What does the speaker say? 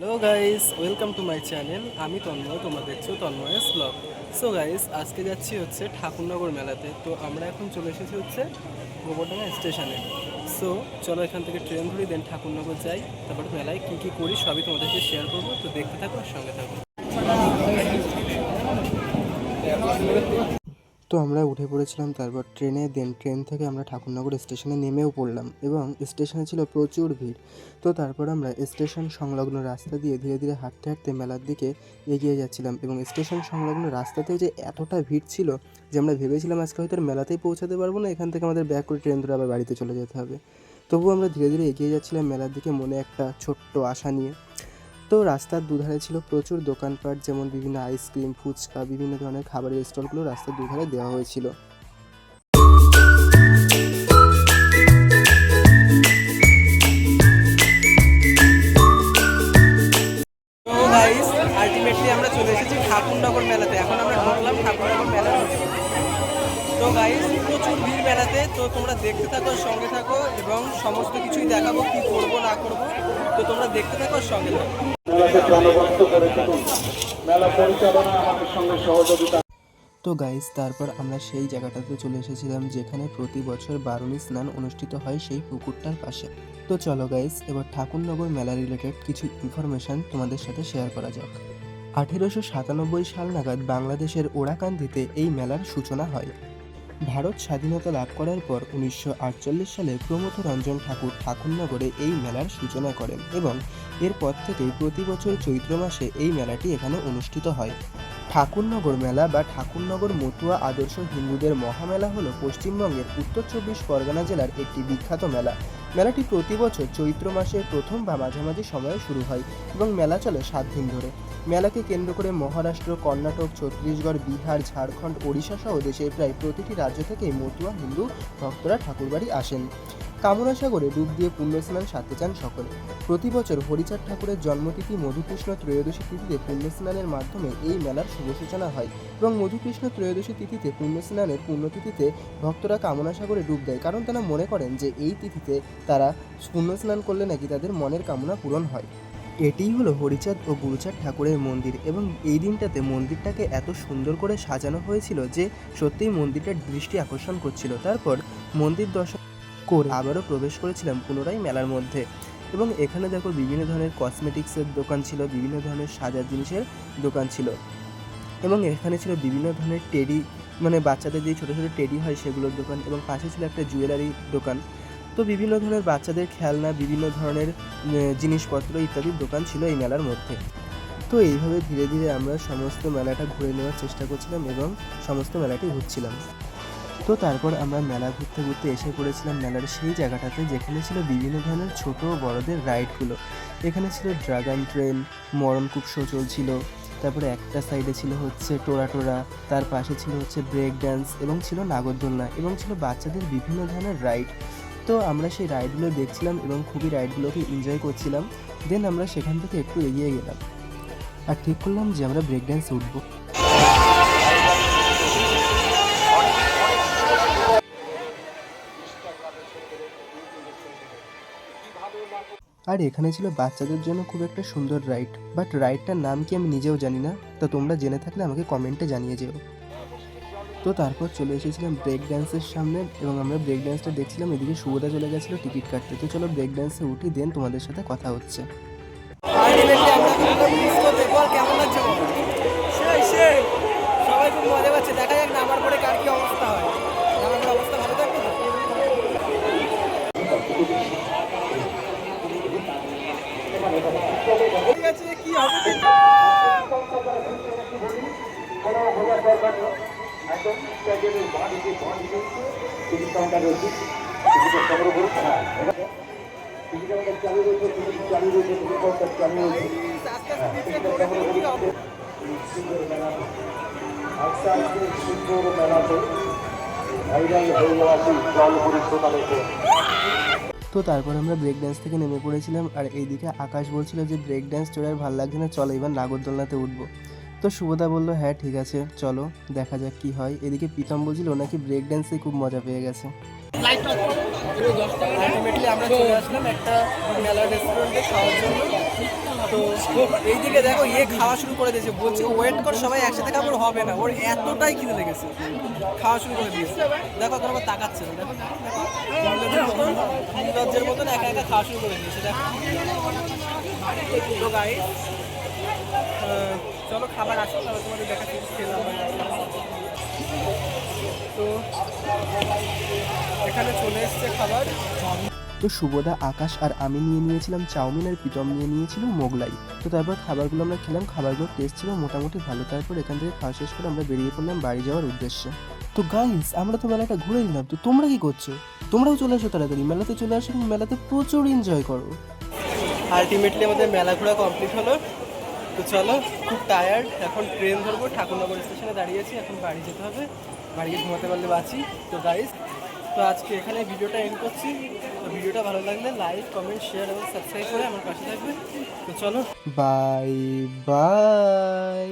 Hello guys, welcome to my channel. আমি তন্ময়, তোমরা দেখছো তন্ময়েস ব্লগ। সো গাইস, আজকে যাচ্ছি হচ্ছে ঠাকুরনগর মেলাতে। তো আমরা এখন চলে এসেছি হচ্ছে গোবরডাঙ্গা স্টেশনে। সো চলো এখান থেকে ট্রেন ধরি, দেন ঠাকুরনগর যাই, তারপরে মেলায় কী কী করি সবই তোমাদেরকে শেয়ার করবো। তো দেখতে থাকো আর সঙ্গে থাকো। তো আমরা উঠে পড়েছিলাম তারপর ট্রেনে, দেন ট্রেন থেকে আমরা ঠাকুরনগর স্টেশনে নেমেও পড়লাম এবং স্টেশনে ছিল প্রচুর ভিড়। তো তারপর আমরা স্টেশন সংলগ্ন রাস্তা দিয়ে ধীরে ধীরে হাঁটতে হাঁটতে মেলার দিকে এগিয়ে যাচ্ছিলাম এবং স্টেশন সংলগ্ন রাস্তাতেও যে এতটা ভিড় ছিল যে আমরা ভেবেছিলাম আজকে হয়তো আর মেলাতেই পৌঁছাতে পারবো না, এখান থেকে আমাদের ব্যাক করে ট্রেন ধরে আবার বাড়িতে চলে যেতে হবে। তবুও আমরা ধীরে ধীরে এগিয়ে যাচ্ছিলাম মেলার দিকে, মনে একটা ছোট্ট আশা নিয়ে। তো রাস্তার দুধারে ছিল প্রচুর দোকানপাট, যেমন বিভিন্ন আইসক্রিম, ফুচকা, বিভিন্ন ধরনের খাবারের স্টলগুলো রাস্তার দুধারে দেওয়া হয়েছিল। তো গাইস, আলটিমেটলি আমরা চলে এসেছি ঠাকুরনগর মেলাতে। এখন আমরা ঢুকলাম ঠাকুরনগর মেলার ভিতরে। তো গাইস, প্রচুর ভিড় মেলাতে। তো তোমরা দেখতে থাকো, সঙ্গে থাকো এবং সমস্ত কিছুই দেখাবো, কি করব না করব। তো তোমরা দেখতে থাকো, সঙ্গে থাকো। তো গাইস, তারপর আমরা সেই জায়গাটাতে চলে এসেছিলাম যেখানে প্রতি বছর বারুণী স্নান অনুষ্ঠিত হয়, সেই পুকুরটার পাশে। তো চলো গাইস, এবার ঠাকুরনগর মেলা রিলেটেড কিছু ইনফরমেশন তোমাদের সাথে শেয়ার করা যাক। 1897 সাল নাগাদ বাংলাদেশের ওরাকান্দিতে এই মেলার সূচনা হয়। ভারত স্বাধীনতা লাভ করার পর 1948 সালে প্রমথ রঞ্জন ঠাকুর ঠাকুরনগরে এই মেলার সূচনা করেন এবং এরপর থেকেই প্রতি বছর চৈত্র মাসে এই মেলাটি এখানে অনুষ্ঠিত হয়। ঠাকুরনগর মেলা বা ঠাকুরনগর মতুয়া আদর্শ হিন্দুদের মহামেলা হলো পশ্চিমবঙ্গের উত্তর 24 পরগনা জেলার একটি বিখ্যাত মেলা। মেলাটি প্রতি বছর চৈত্র মাসের প্রথম বা মাঝামাঝি সময়ে শুরু হয় এবং মেলা চলে 7 দিন ধরে। মেলাকে কেন্দ্র করে মহারাষ্ট্র, কর্ণাটক, ছত্তিশগড়, বিহার, ঝাড়খণ্ড, ওড়িশা সহ দেশের প্রায় প্রতিটি রাজ্য থেকেই মতুয়া হিন্দু ভক্তরা ঠাকুরবাড়ি আসেন। কামনা সাগরে ডুব দিয়ে পুণ্যস্নান সারতে চান সকলে। প্রতি বছর হরিচাঁদ ঠাকুরের জন্মতিথি মধুকৃষ্ণ ত্রয়োদশী তিথিতে পুণ্যস্নানের মাধ্যমে এই মেলার শুভ সূচনা হয় এবং মধুকৃষ্ণ ত্রয়োদশী তিথিতে পুণ্যস্নানের পুণ্যতিথিতে ভক্তরা কামনা সাগরে ডুব দেয়, কারণ তারা মনে করেন যে এই তিথিতে তারা পুণ্যস্নান করলে নাকি তাদের মনের কামনা পূরণ হয়। এটিই হলো হরিচাঁদ ও গুরুচাঁদ ঠাকুরের মন্দির এবং এই দিনটাতে মন্দিরটাকে এত সুন্দর করে সাজানো হয়েছিল যে সত্যিই মন্দিরটার দৃষ্টি আকর্ষণ করছিল। তারপর মন্দির দর্শন করে আবারও প্রবেশ করেছিলাম পুনরায় মেলার মধ্যে এবং এখানে দেখো বিভিন্ন ধরনের কসমেটিক্সের দোকান ছিল, বিভিন্ন ধরনের সাজার জিনিসের দোকান ছিল এবং এখানে ছিল বিভিন্ন ধরনের টেডি, মানে বাচ্চাদের যে ছোটো ছোটো টেডি হয় সেগুলোর দোকান, এবং পাশে ছিল একটা জুয়েলারি দোকান। তো বিভিন্ন ধরনের বাচ্চাদের খেলনা, বিভিন্ন ধরনের জিনিসপত্র ইত্যাদির দোকান ছিল এই মেলার মধ্যে। তো এইভাবে ধীরে ধীরে আমরা সমস্ত মেলাটা ঘুরে নেওয়ার চেষ্টা করছিলাম এবং সমস্ত মেলাটি ঘুরছিলাম। তো তারপর আমরা মেলা ঘুরতে ঘুরতে এসে পড়েছিলাম মেলার সেই জায়গাটাতে যেখানে ছিল বিভিন্ন ধরনের ছোট বড়দের রাইডগুলো। এখানে ছিল ড্রাগন ট্রেন, মরণকূপ শো চলছিল, তারপরে একটা সাইডে ছিল হচ্ছে টোরা টোরা, তার পাশে ছিল হচ্ছে ব্রেক ড্যান্স এবং ছিল নাগরদোলনা এবং ছিল বাচ্চাদের বিভিন্ন ধরনের রাইড। তো আমরা সেই রাইডগুলো দেখছিলাম এবং খুবই রাইডগুলোকে এনজয় করছিলাম। দেন আমরা সেখান থেকে একটু এগিয়ে গেলাম আর ঠিক করলাম যে আমরা ব্রেক ড্যান্সে উঠবো। আর এখানে ছিল বাচ্চাদের জন্য খুব একটা সুন্দর রাইড, বাট রাইডটার নাম কি আমি নিজেও জানি না, তো তোমরা জেনে থাকলে আমাকে কমেন্টে জানিয়ে যেও। তো তারপর চলে এসেছিলাম ব্রেক ড্যান্সের সামনে এবং আমরা ব্রেক ড্যান্সটা দেখছিলাম। এদিকে সুবোধা চলে গেছিলো টিকিট কাটতে। তো চলো ব্রেক ড্যান্সে উঠি, দেন তোমাদের সাথে কথা হচ্ছে। সবাই খুব মজা পাচ্ছে, দেখা যাক না আমার পরে কার কি অবস্থা হয়। আমার অবস্থা ভালো থাকবে তো। ঠিক আছে, কি হবে সুন্দর মেলাতে ভাইরাল হয়ে যাওয়া জলপুরি শ্রোতাদেরকে। তো তারপর আমরা ব্রেক ড্যান্স থেকে নেমে পড়েছিলাম আর এইদিকে আকাশ বলছিল যে ব্রেক ড্যান্স চলে আর ভালো লাগছে না, চলো এবার নাগরদোলনাতে উঠবো। তো শুভদা বললো হ্যাঁ ঠিক আছে চলো দেখা যাক কি হয়। এদিকে প্রীতম বলছিল নাকি ব্রেক ড্যান্সে খুব মজা পেয়ে গেছে। আলটিমেটলি আমরা চলে আসলাম একটা মেলা রেস্টুরেন্টে খাওয়ার জন্য। তো এইদিকে দেখো ইয়ে খাওয়া শুরু করে দিয়েছে, বলছে ওয়েট কর সবাই একসাথে খাবার হবে না, ওর এতটাই খিদে লেগেছে, খাওয়া শুরু করে দিয়েছে। দেখো তোর আবার তাকাচ্ছে না, দেখো দেখো নির্লজ্জের মতন একা একা খাওয়া শুরু করে দিয়েছে দেখো। তো গাইস চলো খাবার আসো, তাহলে তোমাদের দেখাচ্ছি খেলাম। তো এখানে চলে এসছে খাবার। তো শুভদা, আকাশ আর আমি নিয়ে নিয়েছিলাম চাউমিন, আর প্রীতম নিয়ে নিয়েছিল মোগলাই। তো তারপর খাবারগুলো আমরা খেলাম, খাবারগুলোর টেস্ট ছিল মোটামুটি ভালো। তারপর এখান থেকে খাওয়া শেষ করে আমরা বেরিয়ে পড়লাম বাড়ি যাওয়ার উদ্দেশ্যে। তো গাইস আমরা তো মেলাটা ঘুরে নিলাম, তো তোমরা কি করছো? তোমরাও চলে আসো তাড়াতাড়ি, মেলাতে চলে আসো এবং মেলাতে প্রচুর এনজয় করো। আলটিমেটলি আমাদের মেলা ঘোরা কমপ্লিট হলো। তো চলো, খুব টায়ার্ড, এখন ট্রেন ধরবো, ঠাকুরনগর স্টেশনে দাঁড়িয়েছি, এখন বাড়ি যেতে হবে, বাড়ি গিয়ে ঘুমাতে পারলে বাঁচি। তো গাইস, তো আজকে এখানে ভিডিওটা এন্ড করছি। তো ভিডিওটা ভালো লাগলে লাইক, কমেন্ট, শেয়ার এবং সাবস্ক্রাইব করে আমার পাশে থাকবে। তো চলো, বাই বাই।